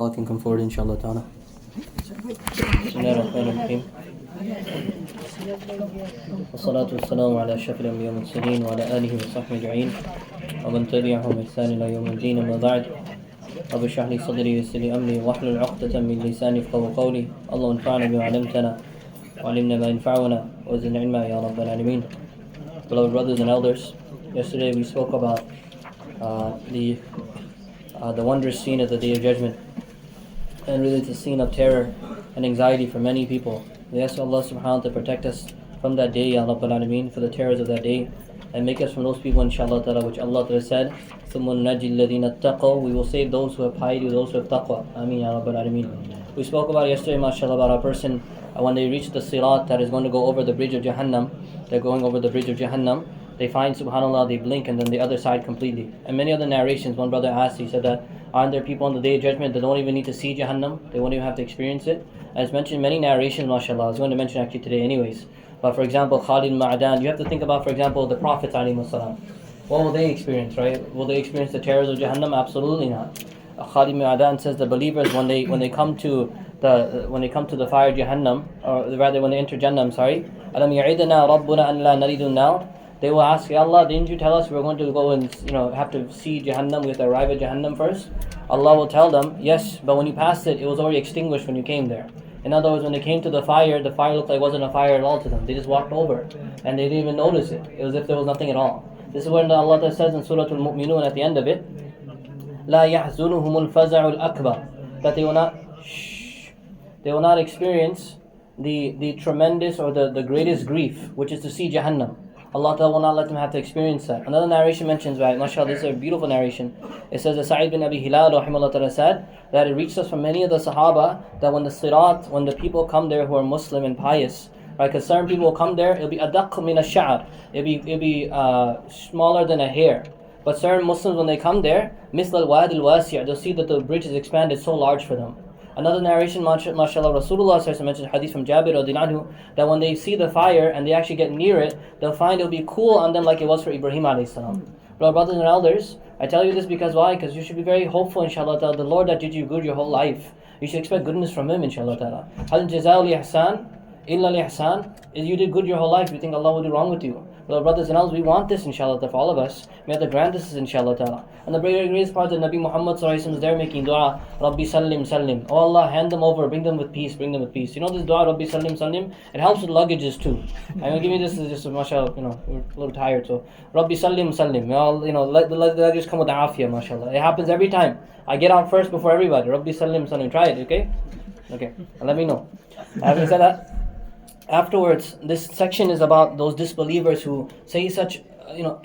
Allah can come forward inshallah ta'ala. Bismillahirrahmanirrahim. Wassalatu wassalamu ala ashrafil anbiya wal mursalin wa ala alihi wa sahbihi ajma'in wa man tabi'ahum bi ihsan ila yawmid din, amma ba'd. Rabbi shrah li sadri wa yassir li amri wahlul 'uqdatan min lisani yafqahu qawli. Allahumma anfa'na bima 'allamtana wa 'allimna ma yanfa'una wa zidna 'ilma ya rabbal alamin. Beloved brothers and elders, yesterday we spoke about the wondrous scene of the Day of Judgment. And really it's a scene of terror and anxiety for many people. We ask Allah subhanahu wa ta'ala to protect us from that day, Ya Rabbal Alameen, for the terrors of that day, and make us from those people, inshallah ta'ala, which Allah ta'ala said, ثُمُّ نَجِّ الَّذِينَ اتَّقَوْا, we will save those who have piety, those who have taqwa. Ameen, Ya Rabbal Alameen. We spoke about yesterday, mashallah, about a person, when they reach the sirat that is going to go over the bridge of Jahannam, they're going over the bridge of Jahannam, they find, subhanAllah, they blink and then the other side completely. And many other narrations, one brother asked, he said that, aren't there people on the Day of Judgment that don't even need to see Jahannam? They won't even have to experience it? As mentioned in many narrations, mashallah, I was going to mention actually today anyways. But for example, Khalid Ma'adan, you have to think about, for example, the Prophets ﷺ. What will they experience, right? Will they experience the terrors of Jahannam? Absolutely not. Khalid Ma'adan says the believers, when they come to the fire of Jahannam, or rather when they enter Jannah, Alam ya'idana Rabbuna an la naridun nar. They will ask, Ya Allah, didn't you tell us we were going to go and have to see Jahannam, we have to arrive at Jahannam first? Allah will tell them, yes, but when you passed it, it was already extinguished when you came there. In other words, when they came to the fire looked like it wasn't a fire at all to them. They just walked over, and they didn't even notice it. It was as if there was nothing at all. This is when Allah says in Surah Al-Mu'minun at the end of it, لا يحزنهم الفزع الأكبر, that they will not experience the tremendous or the greatest grief, which is to see Jahannam. Allah Ta'ala will not let them have to experience that. Another narration mentions, right, mashallah, this is a beautiful narration. It says that Sa'id bin Abi Hilal rahimahullah ta'ala said that it reached us from many of the Sahaba that when the sirat, when the people come there who are Muslim and pious, right, because certain people will come there, it'll be adaq min ash-sha'r, it'll be smaller than a hair. But certain Muslims, when they come there, misl al-wad al-wasi', they'll see that the bridge is expanded so large for them. Another narration, mashallah, Rasulullah mentioned hadith from Jabir radhiyallahu anhu, that when they see the fire and they actually get near it, they'll find it'll be cool on them like it was for Ibrahim alayhi salam. Brothers and elders, I tell you this because why? Because you should be very hopeful, inshallah ta'ala. The Lord that did you good your whole life, you should expect goodness from Him, inshallah ta'ala. Hal jaza'u li ihsan illa li ihsan. If you did good your whole life, you think Allah will do wrong with you. Well, brothers and elders, we want this, inshallah ta'ala, for all of us. May Allah grant this, inshallah ta'ala. And the greatest part of Nabi Muhammad sallallahu alaihi wasallam is there making dua, Rabbi sallim sallim. Oh Allah, hand them over, bring them with peace, bring them with peace. You know this dua, Rabbi sallim sallim, it helps with luggages too. I'm going to give you this, is just mashallah, we're a little tired, so Rabbi sallim sallim. Let the luggage come with the afiyah, mashallah. It happens every time. I get out first before everybody. Rabbi sallim sallim. Try it, okay? Okay, and let me know. Having said that, afterwards, this section is about those disbelievers who say such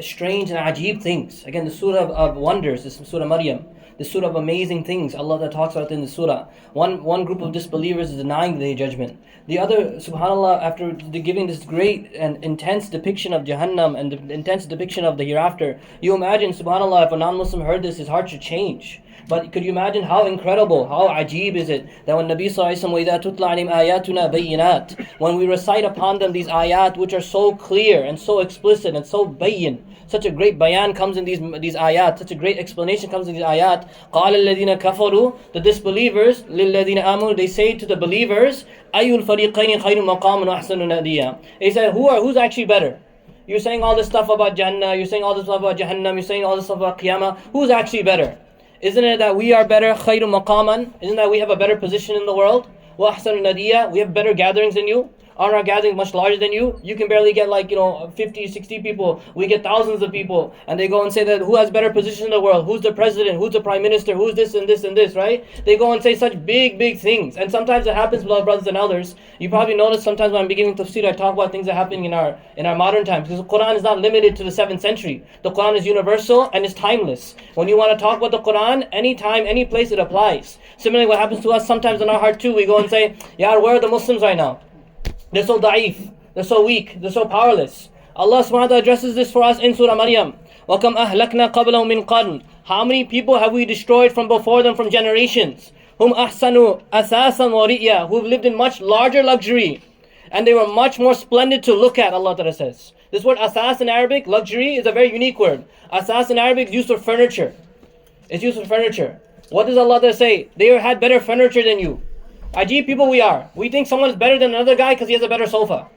strange and ajib things. Again, the surah of wonders, this Surah Maryam, the surah of amazing things Allah that talks about in the surah. One group of disbelievers is denying the Day of Judgment. The other, subhanAllah, after giving this great and intense depiction of Jahannam and the intense depiction of the hereafter, you imagine, subhanAllah, if a non-Muslim heard this, his heart should change. But could you imagine how incredible, how ajib is it that when Nabi sallallahu alaihi wasallam, وَإِذَا تُتْلَى عَلَيْهِمْ آيَاتُنَا بَيِّنَاتٍ, when we recite upon them these ayat which are so clear and so explicit and so bayyin, such a great bayan comes in these ayat, such a great explanation comes in these ayat. قَالَ الَّذِينَ كَفَرُوا, the disbelievers, لِلَّذِينَ آمَنُوا, they say to the believers, أَيُّ الْفَرِيقَيْنِ خَيْرٌ مَقَامٌ وَأَحْسَنُ نَدِيًّا. They say, who's actually better? You're saying all this stuff about Jannah, you're saying all this stuff about Jahannam, you're saying all this stuff about Qiyamah. Who's actually better? Isn't it that we are better, خَيْرٌ مَقَامًا? Isn't that we have a better position in the world? وَأَحْسَنُ نَدِيًّا, we have better gatherings than you? Aren't our gatherings much larger than you? You can barely get 50, 60 people. We get thousands of people. And they go and say that who has better position in the world? Who's the president? Who's the prime minister? Who's this and this and this, right? They go and say such big, big things. And sometimes it happens, beloved brothers and elders. You probably notice sometimes when I'm beginning Tafsir, I talk about things that are happening in our modern times. Because the Quran is not limited to the 7th century. The Quran is universal and is timeless. When you want to talk about the Quran, anytime, any place it applies. Similarly, what happens to us sometimes in our heart too, we go and say, Yar, where are the Muslims right now? They're so da'if, they're so weak, they're so powerless. Allah subhanahu wa ta'ala addresses this for us in Surah Maryam. وَكَمْ أَهْلَكْنَا قَبْلَهُم مِّن قَرْنٍ. How many people have we destroyed from before them from generations? Hum ahsanu asasan wa ri'ya, who've lived in much larger luxury. And they were much more splendid to look at, Allah Ta'ala says. This word asas in Arabic, luxury, is a very unique word. Asas in Arabic is used for furniture. It's used for furniture. What does Allah say? They had better furniture than you. Ajib people we are. We think someone is better than another guy because he has a better sofa.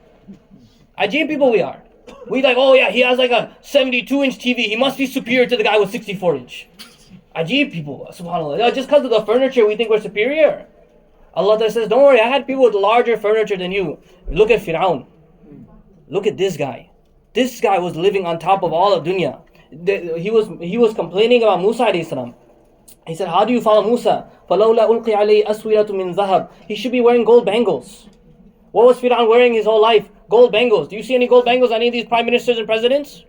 Ajib people we are. We like, oh yeah, he has like a 72-inch TV. He must be superior to the guy with 64-inch. Ajib people, subhanAllah. Just because of the furniture, we think we're superior. Allah says, don't worry, I had people with larger furniture than you. Look at Fir'aun. Look at this guy. This guy was living on top of all of dunya. He was complaining about Musa alayhi salam. He said, how do you follow Musa? فَلَوْلَا أُلْقِي عَلَيْهِ أَسْوِرَةٌ مِّن ذَهَبٍ. He should be wearing gold bangles. What was Fir'aun wearing his whole life? Gold bangles. Do you see any gold bangles on any of these prime ministers and presidents?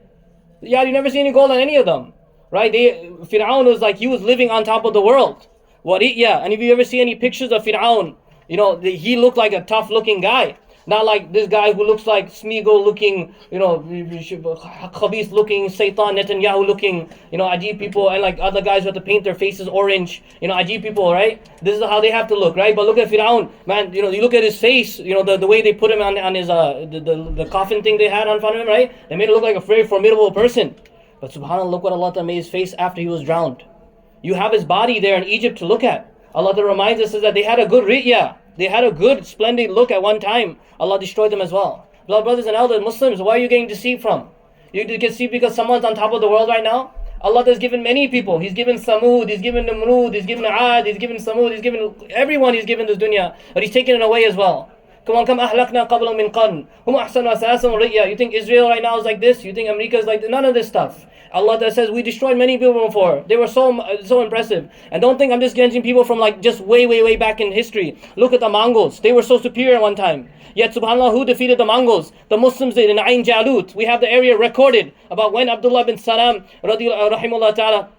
Yeah, you never see any gold on any of them. Right? Fir'aun was like, he was living on top of the world. Yeah, and if you ever see any pictures of Fir'aun, he looked like a tough looking guy. Not like this guy who looks like Smeagol looking, Khabith looking, Satan, Netanyahu looking, Ajib people, and like other guys who have to paint their faces orange, Ajib people, right? This is how they have to look, right? But look at Fir'aun, man, you look at his face, the way they put him on his, the coffin thing they had on front of him, right? They made it look like a very formidable person. But subhanAllah, look what Allah made his face after he was drowned. You have his body there in Egypt to look at. Allah reminds us that they had a good ri'ya. They had a good, splendid look at one time. Allah destroyed them as well. Beloved brothers and elders, Muslims, where are you getting deceived from? You get deceived because someone's on top of the world right now? Allah has given many people. He's given Samud, He's given Namrud, He's given Aad, He's given Samud, He's given everyone, He's given this dunya. But He's taken it away as well. Come on, ahlakna qabla min qarn. Hum ahsanu asasan ri'ya. You think Israel right now is like this? You think America is like this? None of this stuff. Allah says we destroyed many people before. They were so impressive. And don't think I'm just getting people from like just way back in history. Look at the Mongols. They were so superior at one time. Yet subhanAllah, who defeated the Mongols? The Muslims did in Ain Jalut. We have the area recorded about when Abdullah bin Salam rahimahullah ta'ala,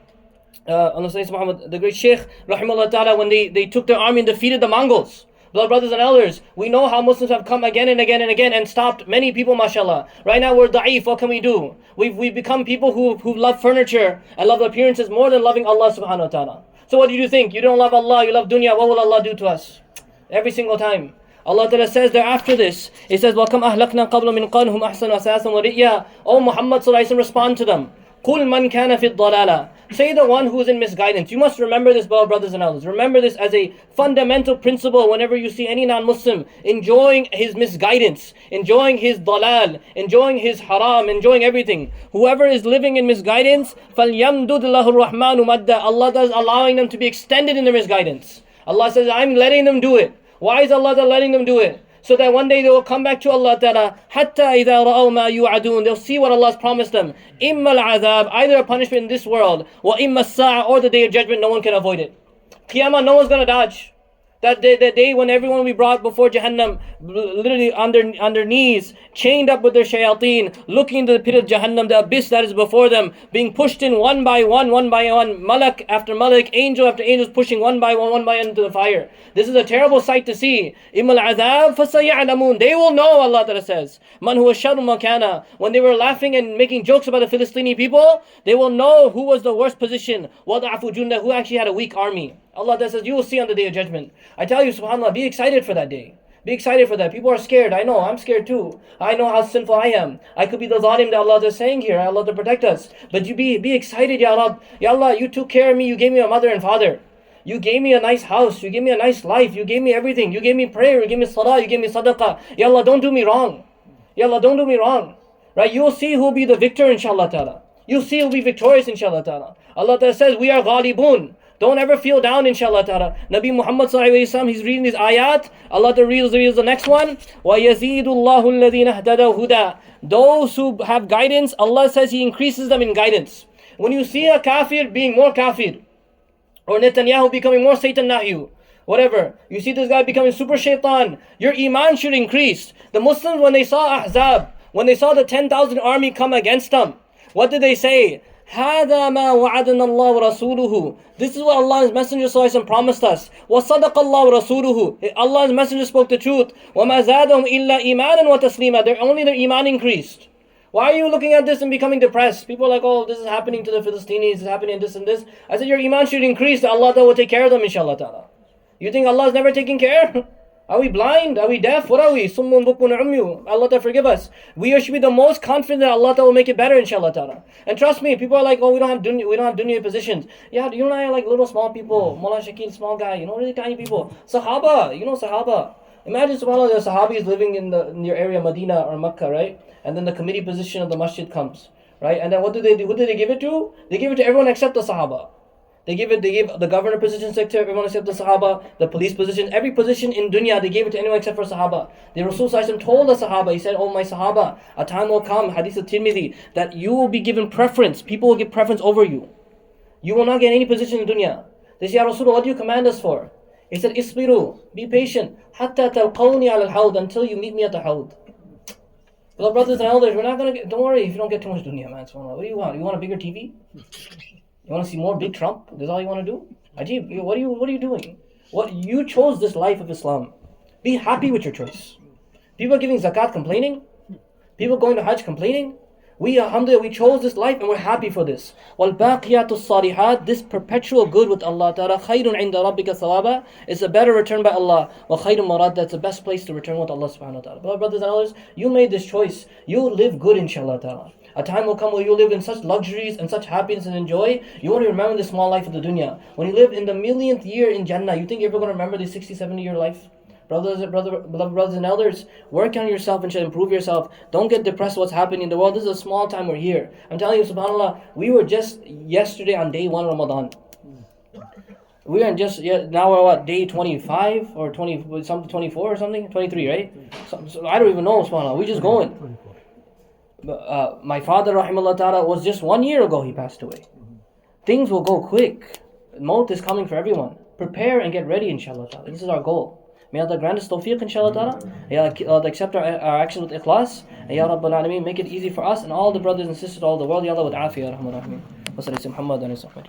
the great Sheikh rahimahullah ta'ala, when they took their army and defeated the Mongols. Beloved brothers and elders, we know how Muslims have come again and again and again and stopped many people, mashallah. Right now we're da'if, what can we do? We've become people who love furniture and love appearances more than loving Allah subhanahu wa ta'ala. So what do you think? You don't love Allah, you love dunya, what will Allah do to us? Every single time. Allah Ta'ala says there after this, He says, وَكَمْ أَهْلَكْنَا قَبْلَ مِنْ قَرْنٍ هُمْ أَحْسَنُ أَسَاسًا وَرِئْيًا. O Muhammad sallallahu alayhi wa sallam, respond to them. قُلْ مَنْ كَانَ فِي الضَّلَالَةِ. Say the one who is in misguidance. You must remember this, brothers and elders. Remember this as a fundamental principle whenever you see any non-Muslim enjoying his misguidance, enjoying his dalal, enjoying his haram, enjoying everything. Whoever is living in misguidance, فَلْيَمْدُدْ لَهُ الرَّحْمَنُ مَدًّا. Allah is allowing them to be extended in their misguidance. Allah says, I'm letting them do it. Why is Allah letting them do it? So that one day they will come back to Allah Ta'ala. حَتَّى إِذَا رَأَوْا مَا يُوعَدُونَ. They'll see what Allah has promised them. إِمَّا الْعَذَابِ. Either a punishment in this world, وَإِمَّا السَّاعَةِ, or the day of judgment. No one can avoid it. Qiyamah, no one's going to dodge. That day when everyone will be brought before Jahannam, literally under knees, chained up with their shayateen, looking into the pit of Jahannam, the abyss that is before them, being pushed in one by one, malak after malak, angel after angel, pushing one by one into the fire. This is a terrible sight to see. إِمَّا الْعَذَابِ فَسَيَعْلَمُونَ. They will know, Allah Ta'ala says. مَنْ هُوَ شَرٌ مَكَانًا. When they were laughing and making jokes about the Philistine people, they will know who was the worst position. وَضَعَفُ جُنْدَ. Who actually had a weak army. Allah says, you will see on the day of judgment. I tell you, subhanAllah, be excited for that day. Be excited for that. People are scared. I know, I'm scared too. I know how sinful I am. I could be the zalim that Allah is saying here. Allah to protect us. But you be excited, Ya Allah. Ya Allah, you took care of me. You gave me a mother and father. You gave me a nice house. You gave me a nice life. You gave me everything. You gave me prayer. You gave me salah. You gave me sadaqah. Ya Allah, don't do me wrong. Ya Allah, don't do me wrong. Right? You'll see who'll be the victor, inshallah ta'ala. You'll see who'll be victorious, inshallah ta'ala. Allah ta'ala says, we are ghalibun. Don't ever feel down, inshallah ta'ala. Nabi Muhammad sallallahu alayhi wa sallam, he's reading these ayat. Allah reveals the next one. وَيَزِيدُ اللَّهُ الَّذِينَ اهْتَدَوْا هُدًى. Those who have guidance, Allah says He increases them in guidance. When you see a kafir being more kafir, or Netanyahu becoming more Satan Nahu, whatever, you see this guy becoming super shaitan, your iman should increase. The Muslims, when they saw Ahzab, when they saw the 10,000 army come against them, what did they say? هَذَا مَا وَعَدَنَا اللَّهُ وَرَسُولُهُ. This is what Allah's Messenger ﷺ promised us. وَصَدَقَ اللَّهُ وَرَسُولُهُ. Allah's Messenger spoke the truth. وَمَا زَادَهُمْ إِلَّا إِيمَانًا وَتَسْلِيمًا. Only their iman increased. Why are you looking at this and becoming depressed? People are like, oh, this is happening to the Philistines, this is happening this and this. I said, your iman should increase, that Allah will take care of them, inshallah ta'ala. You think Allah is never taking care? Are we blind? Are we deaf? What are we? Summun bukmun umyu. Allah Ta'ala forgive us. We should be the most confident that Allah Ta'ala will make it better, inshallah ta'ala. And trust me, people are like, oh, we don't have dunya positions. Yeah, you and I are like little small people. Mullah Shakil, small guy, really tiny people. Sahaba, Sahaba. Imagine, subhanAllah, the Sahabis living in your area, Medina or Makkah, right? And then the committee position of the masjid comes, right? And then what do they do? Who do they give it to? They give it to everyone except the Sahaba. They gave the governor position to everyone except the Sahaba, the police position, every position in dunya, they gave it to anyone except for Sahaba. The Rasul told the Sahaba, he said, oh my Sahaba, a time will come, Hadith al-Tirmidhi, that you will be given preference. People will give preference over you. You will not get any position in dunya. They say, Ya Rasulullah, what do you command us for? He said, Isbiru, be patient, hatta talqawni ala al-hawd, until you meet me at the hawd. Well, brothers and elders, we're not going to get, don't worry if you don't get too much dunya, man. What do you want? You want a bigger TV? You want to see more big Trump? That's all you want to do? Ajib, what are you doing? You chose this life of Islam. Be happy with your choice. People are giving zakat complaining. People going to Hajj complaining. We, alhamdulillah, we chose this life and we're happy for this. وَالْبَاقِيَاتُ الصَّالِحَاتِ, this perpetual good with Allah Ta'ala, خَيْرٌ عِنْدَ رَبِّكَ ثَوَابًا, is a better return by Allah. وَخَيْرٌ مَرَادًا, that's the best place to return with Allah subhanahu wa ta'ala. Brothers and elders, you made this choice. You live good, inshallah ta'ala. A time will come where you live in such luxuries and such happiness and enjoy. You want to remember the small life of the dunya. When you live in the millionth year in Jannah, you think you're ever going to remember the 60, 70-year life? Beloved brothers and elders, work on yourself and improve yourself. Don't get depressed what's happening in the world. This is a small time we're here. I'm telling you, subhanAllah, we were just yesterday on day 1 Ramadan. We are just, now we're what, day 25 or 20, something 24 or something? 23, right? So I don't even know, subhanAllah. We're just going. My father, rahimahullah ta'ala, was just 1 year ago he passed away. Things will go quick. Maut is coming for everyone. Prepare and get ready, inshallah ta'ala. This is our goal. May Allah grant us tawfiq, inshallah ta'ala. May Allah accept our actions with ikhlas. And Ya Rabbal Alameen, make it easy for us and all the brothers and sisters all over the world. Ya Allah with afiyah, rahman rahim. Wa sallallahu Muhammad wa